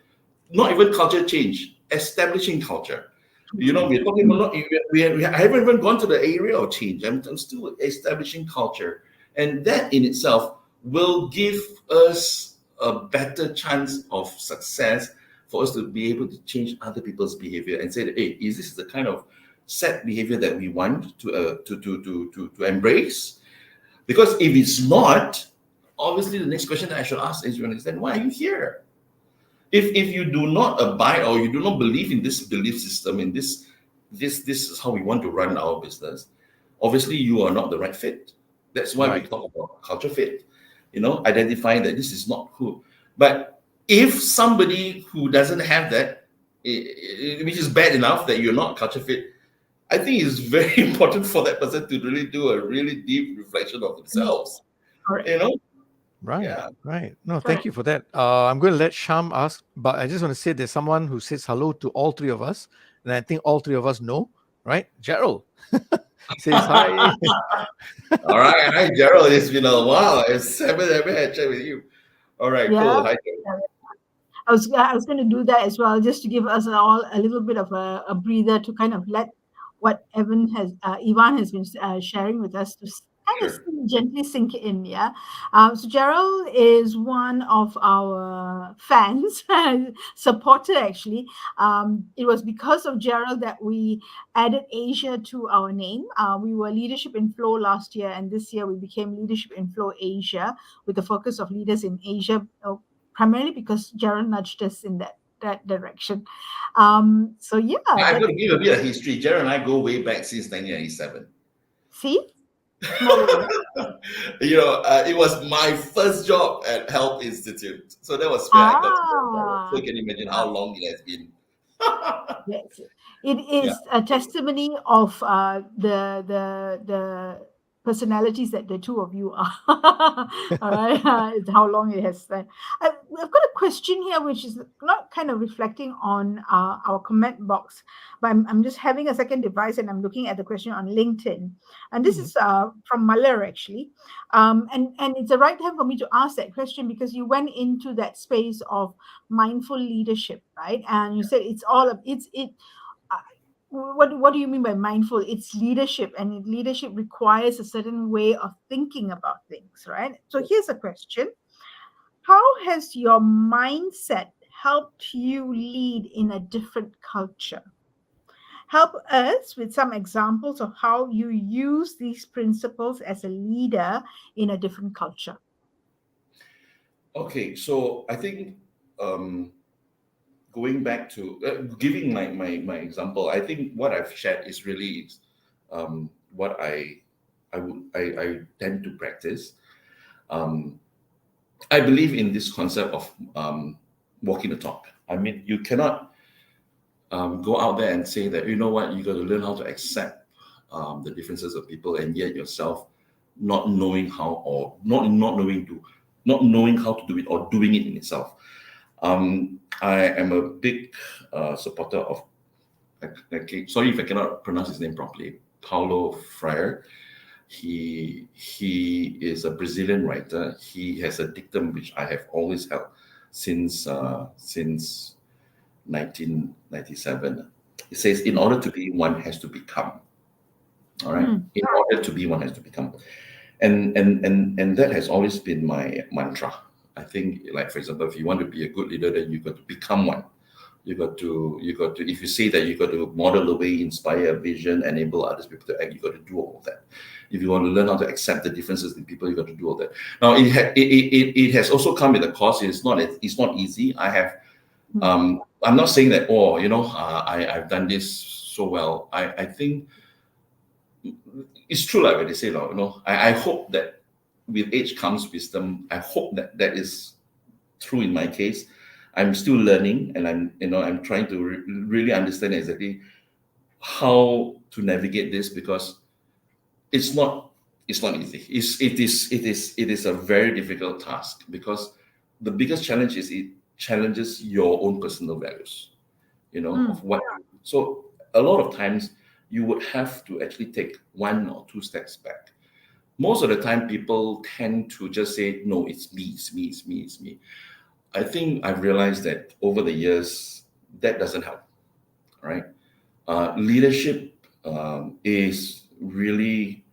not even culture change, establishing culture. We're talking about I haven't even gone to the area of change. I'm still establishing culture, and that in itself will give us a better chance of success for us to be able to change other people's behavior and say that, hey, is this the kind of set behavior that we want to embrace? Because if it's not, obviously the next question that I should ask is, then why are you here? If you do not abide or you do not believe in this belief system, in this is how we want to run our business, obviously you are not the right fit. That's why we talk about culture fit, identifying that this is not who. But if somebody who doesn't have that, which is bad enough that you're not culture fit, I think it's very important for that person to really do a really deep reflection of themselves.
Right,
Yeah.
right. No, thank you for that. I'm going to let Sham ask, but I just want to say there's someone who says hello to all three of us, and I think all three of us know, right? Gerald says hi.
All right. Hi, Gerald. It's been a while. It's haven't had a chat with you. All right,
Yeah.
cool. Hi, Gerald.
I was going to do that as well, just to give us all a little bit of a breather to kind of let what Ivan has been sharing with us to kind of
Sure.
gently sink in. Yeah. So Gerald is one of our fans, supporter actually. It was because of Gerald that we added Asia to our name. We were Leadership in Flow last year, and this year we became Leadership in Flow Asia, with the focus of leaders in Asia. Primarily because Gerald nudged us in that direction. So yeah,
I'm going to give a bit of history. Gerald and I go way back since 1997.
see, small world.
It was my first job at Health Institute. So that was where I got to know Gerald. So you can imagine how long it has been.
Yes, it
Yeah.
is a testimony of the personalities that the two of you are. All right, it's how long it has spent. I've got a question here, which is not kind of reflecting on our comment box, but I'm just having a second device and I'm looking at the question on LinkedIn, and this is from Malar actually, and it's the right time for me to ask that question because you went into that space of mindful leadership, right? And you said it's all of it's it. What do you mean by mindful? It's leadership, and leadership requires a certain way of thinking about things, right? So here's a question: how has your mindset helped you lead in a different culture? Help us with some examples of how you use these principles as a leader in a different culture.
Okay, so I think going back to giving my example, I think what I've shared is really what I tend to practice. I believe in this concept of walking the talk. I mean, you cannot go out there and say that, you know what, you got to learn how to accept the differences of people, and yet yourself not knowing how, or not knowing how to do it, or doing it in itself. I am a big supporter of, sorry if I cannot pronounce his name properly, Paulo Freire. He is a Brazilian writer. He has a dictum which I have always held since 1997. It says, "In order to be, one has to become." All right. In order to be, one has to become, and that has always been my mantra. I think, like, for example, if you want to be a good leader, then you got to become one. You got to, if you say that you got to model the way, inspire a vision, enable others people to act, you got to do all of that. If you want to learn how to accept the differences in people, you got to do all that. Now, it has also come with a cost. It's not easy. I have, I'm not saying that, I've done this so well. I think it's true, like when they say, I hope that with age comes wisdom. I hope that that is true in my case. I'm still learning, and I'm trying to really understand exactly how to navigate this, because it's not easy. It is a very difficult task, because the biggest challenge is challenges your own personal values, of what. So a lot of times you would have to actually take 1 or 2 steps back. Most of the time, people tend to just say, no, it's me, it's me, it's me, it's me. I think I've realized that over the years, that doesn't help, right? Leadership is really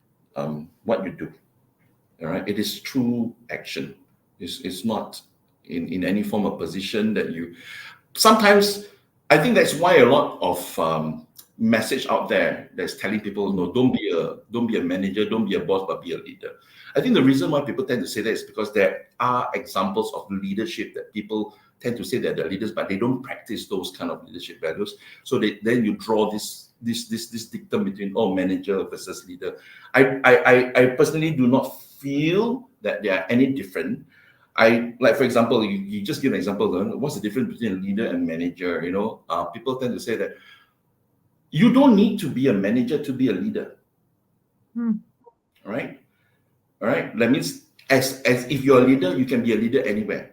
what you do, all right? It is through action. It's not in any form of position that you... Sometimes, I think that's why a lot of message out there that's telling people, no, don't be a manager, don't be a boss, but be a leader. I think the reason why people tend to say that is because there are examples of leadership that people tend to say that they're leaders, but they don't practice those kind of leadership values. So then you draw this dictum between manager versus leader. I personally do not feel that they are any different. Like, for example, you just give an example. What's the difference between a leader and manager? People tend to say that you don't need to be a manager to be a leader. All right. That means as if you're a leader, you can be a leader anywhere.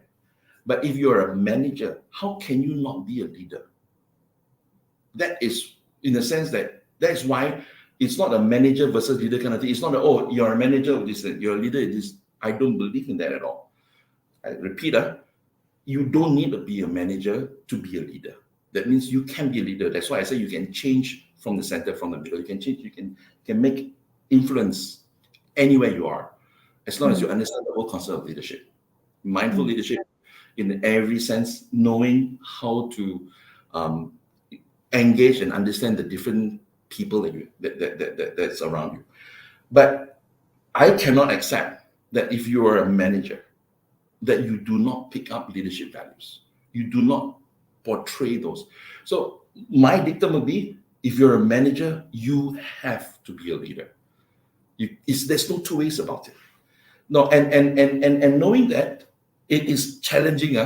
But if you're a manager, how can you not be a leader? That is, in the sense that's why it's not a manager versus leader kind of thing. It's not you're a manager of this, you're a leader of this. I don't believe in that at all. I repeat, you don't need to be a manager to be a leader. That means you can be a leader. That's why I say you can change from the center, from the middle. You can change, you can make influence anywhere you are, as long as you understand the whole concept of leadership. Mindful leadership in every sense, knowing how to engage and understand the different people that's around you. But I cannot accept that if you are a manager, that you do not pick up leadership values. You do not portray those. So my dictum would be, if you're a manager, you have to be a leader. There's no two ways about it. No, and knowing that, it is challenging,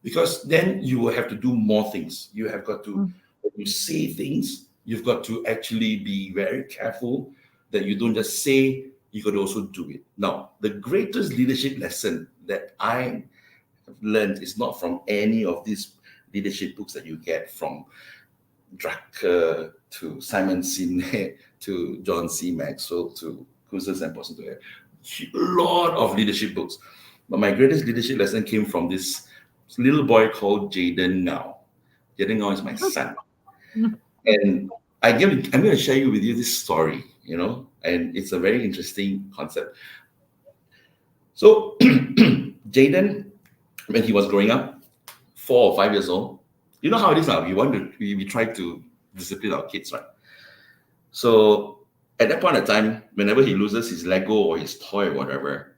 because then you will have to do more things. You have got to, when you say things, you've got to actually be very careful that you don't just say, you got to also do it. Now, the greatest leadership lesson that I have learned is not from any of these leadership books that you get from Drucker to Simon Sinek to John C. Maxwell to Cousins and Boston, to a lot of leadership books. But my greatest leadership lesson came from this little boy called Evan Ngow. Evan Ngow is my son. And I'm going to share with you this story, and it's a very interesting concept. So Jaden, when he was growing up, 4 or 5 years old, you know how it is now. We try to discipline our kids, right? So at that point of time, whenever he loses his Lego or his toy or whatever,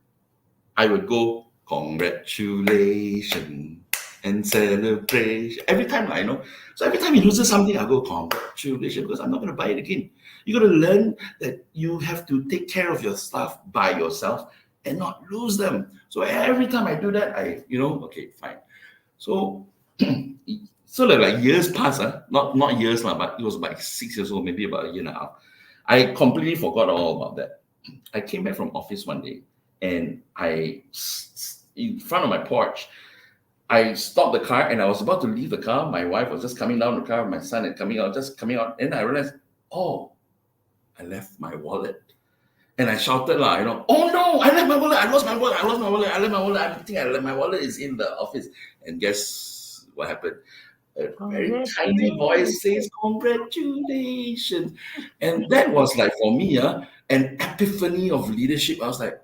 I would go, congratulations and celebration. Every time, So every time he loses something, I go, congratulations, because I'm not going to buy it again. You got to learn that you have to take care of your stuff by yourself and not lose them. So every time I do that, okay, fine. So like years pass, not years, but it was like 6 years old, maybe about a year and a half. I completely forgot all about that. I came back from office one day, and in front of my porch, I stopped the car, and I was about to leave the car. My wife was just coming down the car. My son had coming out, and I realized, I left my wallet. And I shouted, oh no, I left my wallet. I lost my wallet. I left my wallet. I think my wallet is in the office. And guess what happened? A very tiny voice says, congratulations. And that was like, for me, an epiphany of leadership. I was like,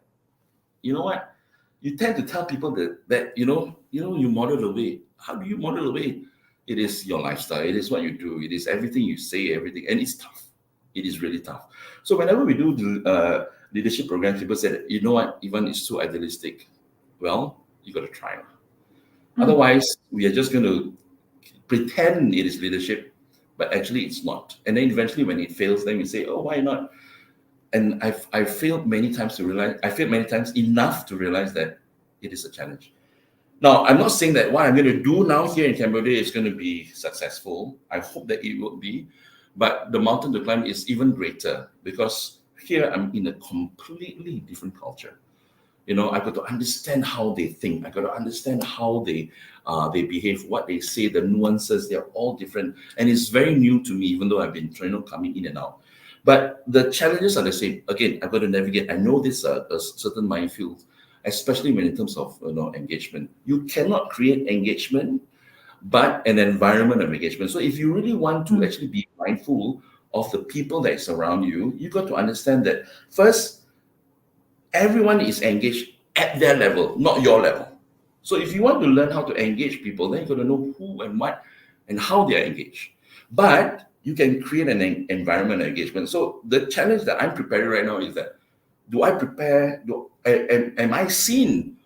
you know what? You tend to tell people that you model the way. How do you model the way? It is your lifestyle. It is what you do. It is everything you say, everything. And it's tough. It is really tough. So whenever we do the leadership programs, people say, you know what, Evan, it's too idealistic. Well, you got to try. Otherwise, we are just going to pretend it is leadership, but actually it's not. And then eventually when it fails, then we say, why not? And I failed many times enough to realize that it is a challenge. Now, I'm not saying that what I'm going to do now here in Cambodia is going to be successful. I hope that it will be. But the mountain to climb is even greater, because here I'm in a completely different culture. I got to understand how they think. I got to understand how they behave, what they say, the nuances. They're all different, and it's very new to me, even though I've been coming in and out. But the challenges are the same. Again, I've got to navigate. I know this a certain minefield, especially when in terms of engagement. You cannot create engagement, but an environment of engagement. So if you really want to actually be mindful of the people that is around you, you got to understand that first, everyone is engaged at their level, not your level. So if you want to learn how to engage people, then you got to know who and what and how they are engaged. But you can create an environment of engagement. So the challenge that I'm preparing right now is that, do I prepare? Am I seen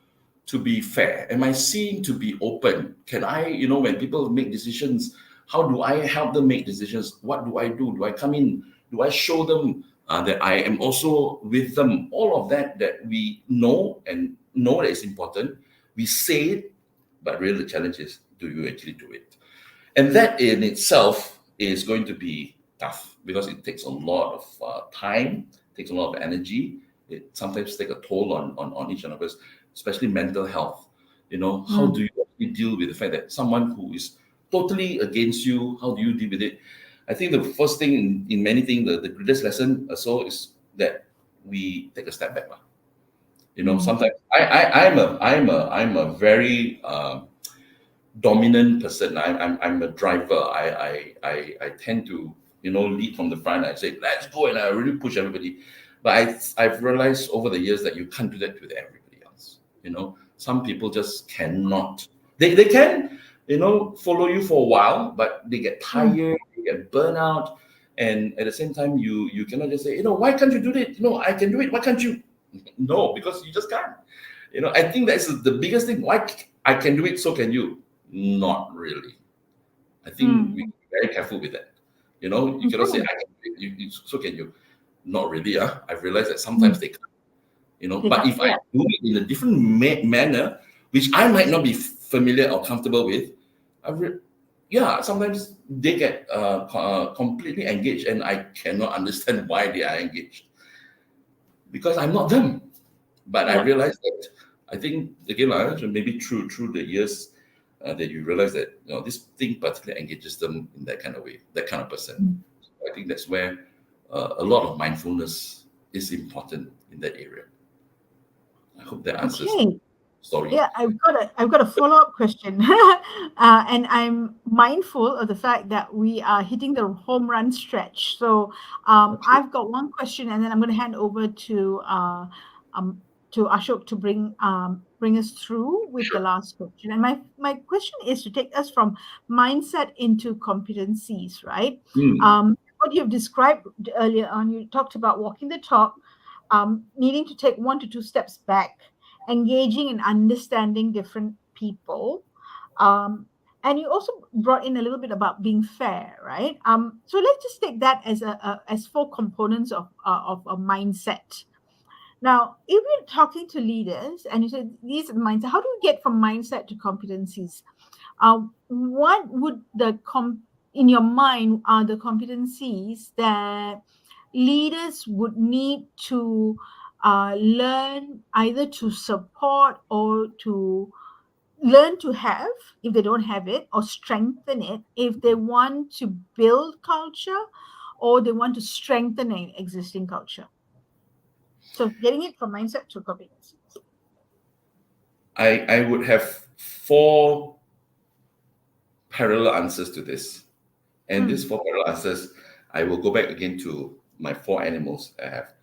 to be fair? Am I seen to be open? Can I, when people make decisions, how do I help them make decisions? What do I do? Do I come in? Do I show them that I am also with them? All of that we know and know that it's important. We say it, but really the challenge is, do you actually do it? And that in itself is going to be tough, because it takes a lot of time, takes a lot of energy. It sometimes takes a toll on each one of us, especially mental health. How do you actually deal with the fact that someone who is totally against you, how do you deal with it? I think the first thing in many things, the greatest lesson also is that we take a step back. Sometimes I'm a very dominant person. I'm a driver. I tend to lead from the front. I say, let's go, and I really push everybody. But I've realized over the years that you can't do that with everybody else. Some people just cannot. They can follow you for a while, but they get tired, they get burnt out, and at the same time you cannot just say, why can't you do it? I can do it. Why can't you? No, because you just can't. I think that's the biggest thing. Why I can do it, so can you? Not really. I think we be very careful with that. You cannot say I can do it, so can you? Not really. I've realized that sometimes they can't. But if I do it in a different manner, which I might not be familiar or comfortable with, sometimes they get completely engaged, and I cannot understand why they are engaged, because I'm not them. But I realized that, I think, again, maybe through the years, that you realize that this thing particularly engages them in that kind of way, that kind of person. So I think that's where a lot of mindfulness is important in that area. I hope that answers the story.
Yeah, I've got a follow-up question, and I'm mindful of the fact that we are hitting the home run stretch. So I've got one question, and then I'm going to hand over to Ashok to bring us through with the last question. And my question is to take us from mindset into competencies, right? What you've described earlier on, you talked about walking the talk, needing to take 1 to 2 steps back, engaging and understanding different people, and you also brought in a little bit about being fair, right? So let's just take that as 4 components of a mindset. Now, if we're talking to leaders and you said these are the mindset, how do we get from mindset to competencies? What would in your mind are the competencies that leaders would need to learn, either to support or to learn to have if they don't have it, or strengthen it if they want to build culture or they want to strengthen an existing culture? So getting it from mindset to competencies.
I would have 4 parallel answers to this. And these 4 parallel answers, I will go back again to my 4 animals I have.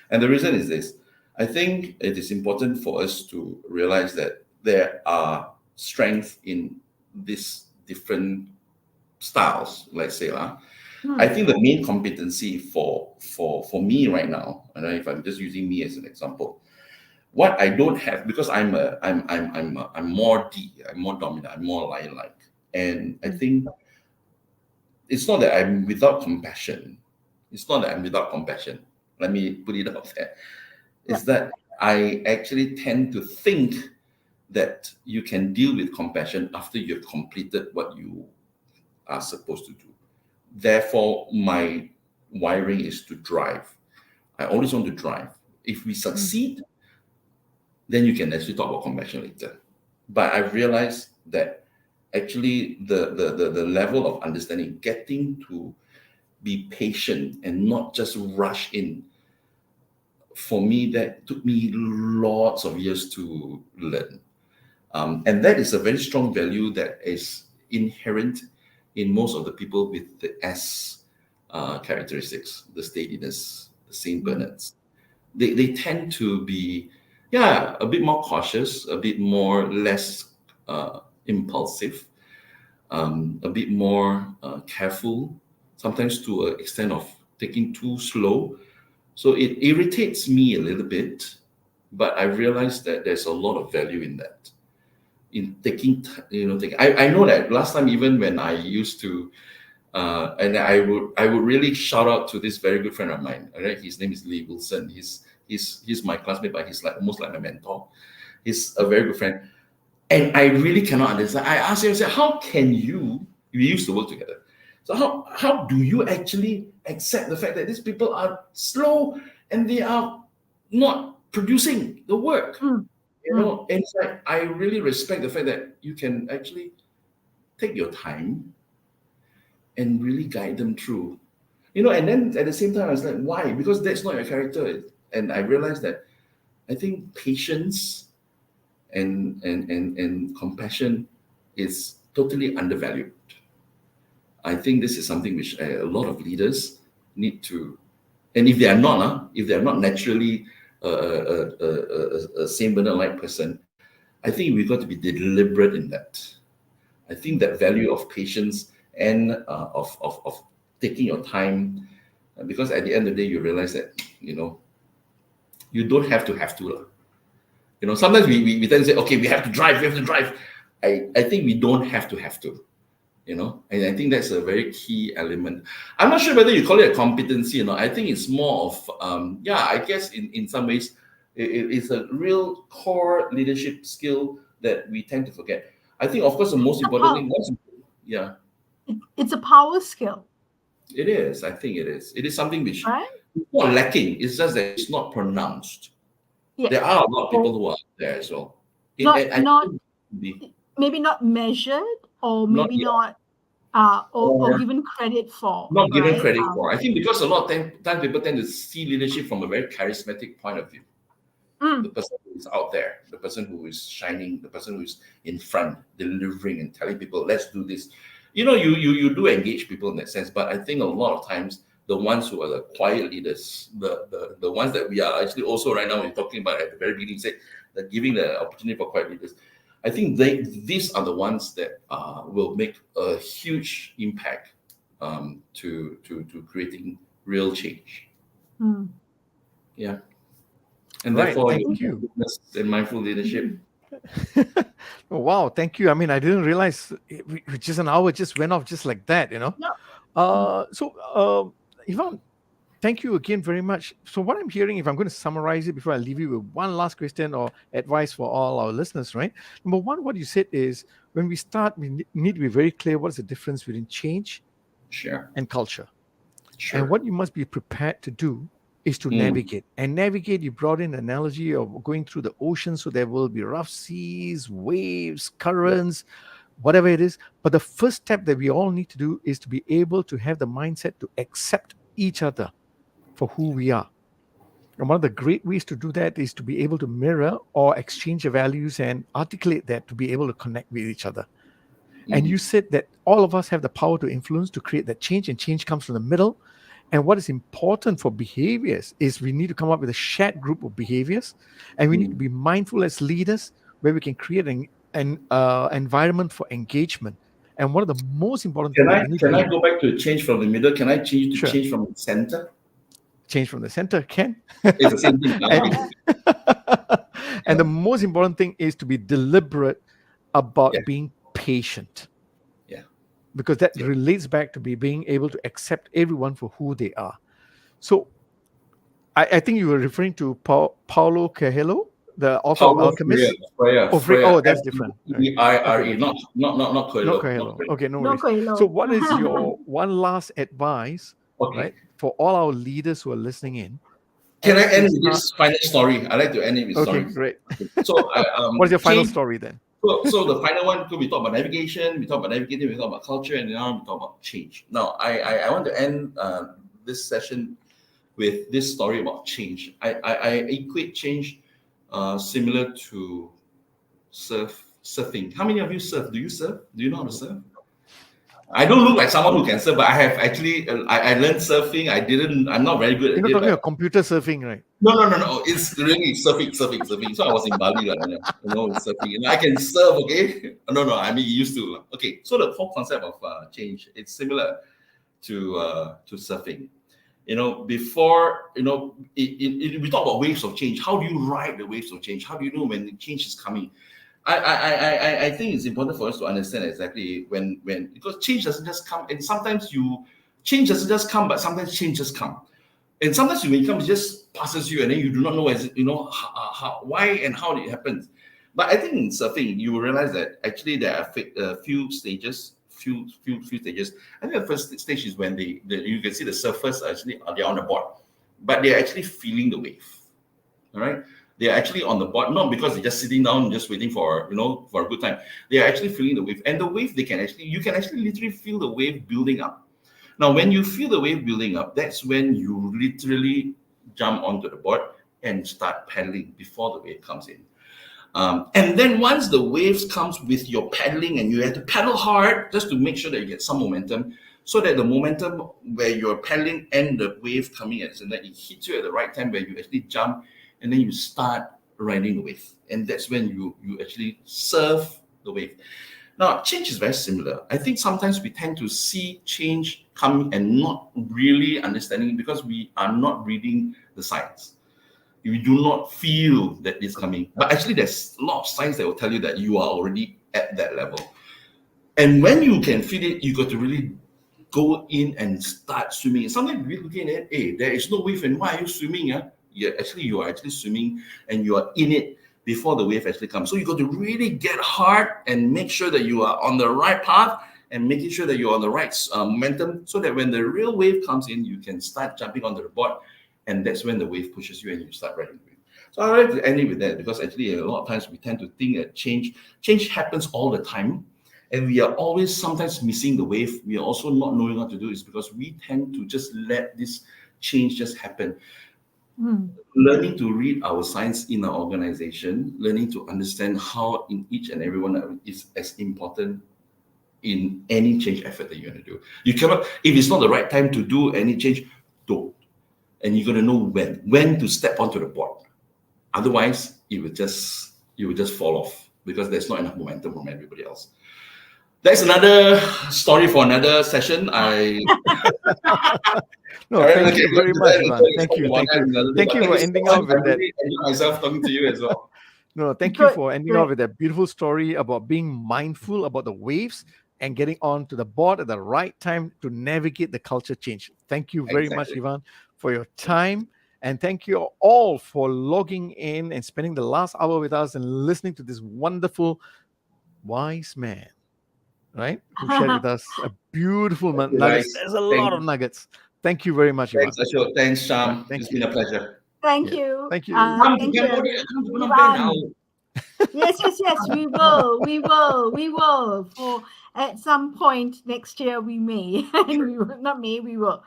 And the reason is this. I think it is important for us to realize that there are strengths in these different styles, let's say. I think the main competency for me right now, and if I'm just using me as an example, what I don't have, because I'm more D, I'm more dominant, I'm more lion-like. And I think it's not that I'm without compassion. It's not that I'm without compassion. Let me put it out there. It's that I actually tend to think that you can deal with compassion after you've completed what you are supposed to do. Therefore, my wiring is to drive. I always want to drive. If we succeed, then you can actually talk about compassion later. But I realized that actually the level of understanding, getting to be patient and not just rush in, for me, that took me lots of years to learn. And that is a very strong value that is inherent in most of the people with the S characteristics, the steadiness, the Saint Bernards. They tend to be, a bit more cautious, a bit more less impulsive, a bit more careful, sometimes to an extent of taking too slow. So it irritates me a little bit, but I realize that there's a lot of value in that. In taking, I know that last time, even when I used to, and I would really shout out to this very good friend of mine. All right, his name is Lee Wilson. He's my classmate, but he's like almost like my mentor. He's a very good friend, and I really cannot understand. I asked him, I said, "How can you? We used to work together. So how do you actually accept the fact that these people are slow and they are not producing the work?" And it's like, I really respect the fact that you can actually take your time and really guide them through. And then at the same time, I was like, why? Because that's not your character. And I realized that I think patience and compassion is totally undervalued. I think this is something which a lot of leaders need to, and if they are not naturally a Saint Bernard-like person, I think we've got to be deliberate in that. I think that value of patience and of taking your time, because at the end of the day, you realize that you don't have to. Sometimes we tend to say, okay, we have to drive. I think we don't have to. And I think that's a very key element. I'm not sure whether you call it a competency or not. I think it's more of I guess in some ways it's a real core leadership skill that we tend to forget. I think, of course, the most important thing was,
it's a power skill.
It is. I think it is. It is something which
right?
is not lacking. It's just that it's not pronounced.
Yes.
There are a lot of people who are there as well.
Maybe not measured, or maybe not given credit for.
Not given credit for. I think because a lot of times people tend to see leadership from a very charismatic point of view. The person who is out there, the person who is shining, the person who is in front, delivering and telling people, let's do this. You do engage people in that sense, but I think a lot of times the ones who are the quiet leaders, the ones that we are actually also right now we're talking about at the very beginning, say that giving the opportunity for quiet leaders, I think these are the ones that will make a huge impact to creating real change. Yeah. And therefore,
thank you.
And mindful leadership.
Oh, wow, thank you. I mean, I didn't realize just an hour just went off just like that, So, Evan, thank you again very much. So what I'm hearing, if I'm going to summarize it before I leave you with one last question or advice for all our listeners, right? Number one, what you said is when we start, we need to be very clear what's the difference between change and culture. And what you must be prepared to do is to navigate. And navigate, you brought in an analogy of going through the ocean, so there will be rough seas, waves, currents, whatever it is. But the first step that we all need to do is to be able to have the mindset to accept each other for who we are. And one of the great ways to do that is to be able to mirror or exchange your values and articulate that to be able to connect with each other. And you said that all of us have the power to influence, to create that change, and change comes from the middle. And what is important for behaviors is we need to come up with a shared group of behaviors, and we need to be mindful as leaders where we can create an environment for engagement. And one of the most important things.
Can I go back to change from the middle? Can I change to change from the center?
Change from the center, Ken.
It's the same thing.
And the most important thing is to be deliberate about being patient. Because that relates back to being able to accept everyone for who they are. So I think you were referring to Paulo Coelho, the author of Alchemist.
Freire.
That's different.
Freire, not Coelho.
Not Coelho. Okay, no worries. So what is your one last advice, right, for all our leaders who are listening in,
Can I
X
end
is
with
not.
this final story? I like to end it with
Okay,
stories.
great.
So,
What's your final
change.
story then?
So the final one, so we talk about navigation, we talk about navigating, we talk about culture, and now we talk about change. Now, I want to end this session with this story about change. I equate change similar to surfing. How many of you surf? Do you surf? Do you know how to surf? I don't look like someone who can surf, but I have actually I learned surfing. I'm not very good
You're
at
not
it,
talking
but
about computer surfing, right?
no. It's really surfing. So I was in Bali, like, surfing. And I can surf, okay? No. I mean, used to. Okay, so the whole concept of change, it's similar to surfing. Before we talk about waves of change. How do you ride the waves of change? How do you know when the change is coming? I think it's important for us to understand exactly when because change doesn't just come, and sometimes change doesn't just come, but sometimes change just come. And sometimes when it comes, it just passes you, and then you do not know why and how it happens. But I think in surfing, you will realize that actually there are a few stages. Few stages. I think the first stage is when you can see the surfers actually they're on the board, but they're actually feeling the wave. All right, they're actually on the board, not because they're just sitting down and just waiting for for a good time. They are actually feeling the wave, and the wave you can actually literally feel the wave building up. Now, when you feel the wave building up, that's when you literally jump onto the board and start paddling before the wave comes in. And then once the waves comes with your paddling, and you have to paddle hard just to make sure that you get some momentum, so that the momentum where you're paddling and the wave coming at and that it hits you at the right time where you actually jump, and then you start riding the wave. And that's when you actually surf the wave. Now, change is very similar. I think sometimes we tend to see change coming and not really understanding it because we are not reading the signs. You do not feel that it's coming. But actually, there's a lot of signs that will tell you that you are already at that level. And when you can feel it, you got to really go in and start swimming. Sometimes we're looking at, hey, there is no wave, and why are you swimming? Yeah, actually, you are actually swimming and you are in it before the wave actually comes. So you got to really get hard and make sure that you are on the right path and making sure that you're on the right momentum, so that when the real wave comes in, you can start jumping onto the board, and that's when the wave pushes you and you start riding the wave. So I like to end it with that, because actually a lot of times we tend to think that change happens all the time, and we are always sometimes missing the wave. We are also not knowing what to do, is because we tend to just let this change just happen. Learning to read our signs in our organization, learning to understand how in each and every one is as important in any change effort that you're going to do. You cannot, if it's not the right time to do any change, don't. And you're going to know when to step onto the board. Otherwise, you will just fall off, because there's not enough momentum from everybody else. That's another story for another session.
No, thank you very much, Ivan. Thank you for ending out with
I
that.
really enjoy myself talking to you as well.
No, thank you
Good,
for ending
great.
out with that beautiful story about being mindful about the waves and getting on to the board at the right time to navigate the culture change. Thank you very much,
Exactly.
Ivan, for your time. And thank you all for logging in and spending the last hour with us and listening to this wonderful, wise man, right? Who shared with us a beautiful
Thank you,
nuggets.
guys.
There's a lot of nuggets. Thank you very much, Ivan.
Thanks, Ashok. Thanks,
All right,
Sham.
thank
It's
you.
been a pleasure.
Thank
Yeah,
you.
thank you.
Come to
Thank you,
Cambodia. Come to Phnom Penh now.
Ivan. Yes. We will. For at some point next year, we may, and we will not may. We will.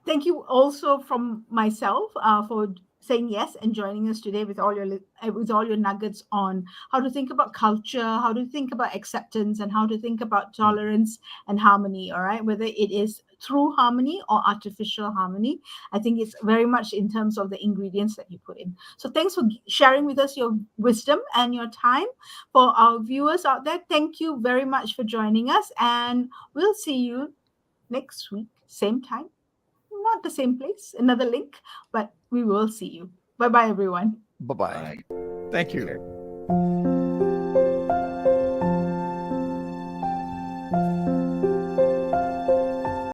Thank you also from myself for saying yes and joining us today with all your nuggets on how to think about culture, how to think about acceptance, and how to think about tolerance and harmony. All right, whether it is through harmony or artificial harmony. I think it's very much in terms of the ingredients that you put in. So thanks for sharing with us your wisdom and your time. For our viewers out there, thank you very much for joining us, and we'll see you next week, same time, not the same place, another link, but we will see you. Bye bye, everyone.
Bye bye.
Bye.
Thank you.
Okay.